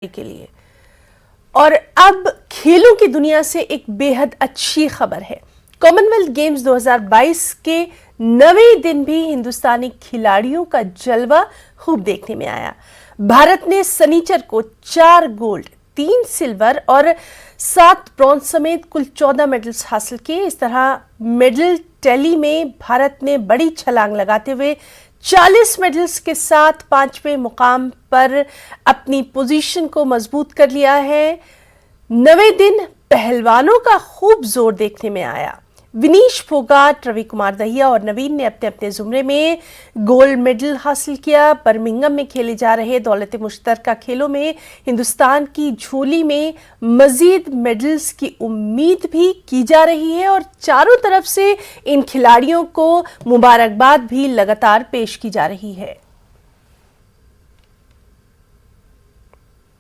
के लिए। और अब खेलों की दुनिया से एक बेहद अच्छी खबर है। कॉमनवेल्थ गेम्स 2022 के 9वें दिन भी हिंदुस्तानी खिलाड़ियों का जलवा खूब देखने में आया। भारत ने शनिचर को 4 गोल्ड, 3 सिल्वर और 7 ब्रॉन्ज समेत कुल 14 मेडल्स हासिल किए। इस तरह मेडल टैली में भारत ने बड़ी छलांग लगाते हुए 40 मेडल्स के साथ 5वें मुकाम पर अपनी पोजीशन को मजबूत कर लिया है। 9वें दिन पहलवानों का खूब जोर देखने में आया। विनीश फोगाट, रवि कुमार दहिया और नवीन ने अपने अपने जुमरे में गोल्ड मेडल हासिल किया। बर्मिंघम में खेले जा रहे दौलत मुश्तरका खेलों में हिंदुस्तान की झोली में मजीद मेडल्स की उम्मीद भी की जा रही है और चारों तरफ से इन खिलाड़ियों को मुबारकबाद भी लगातार पेश की जा रही है।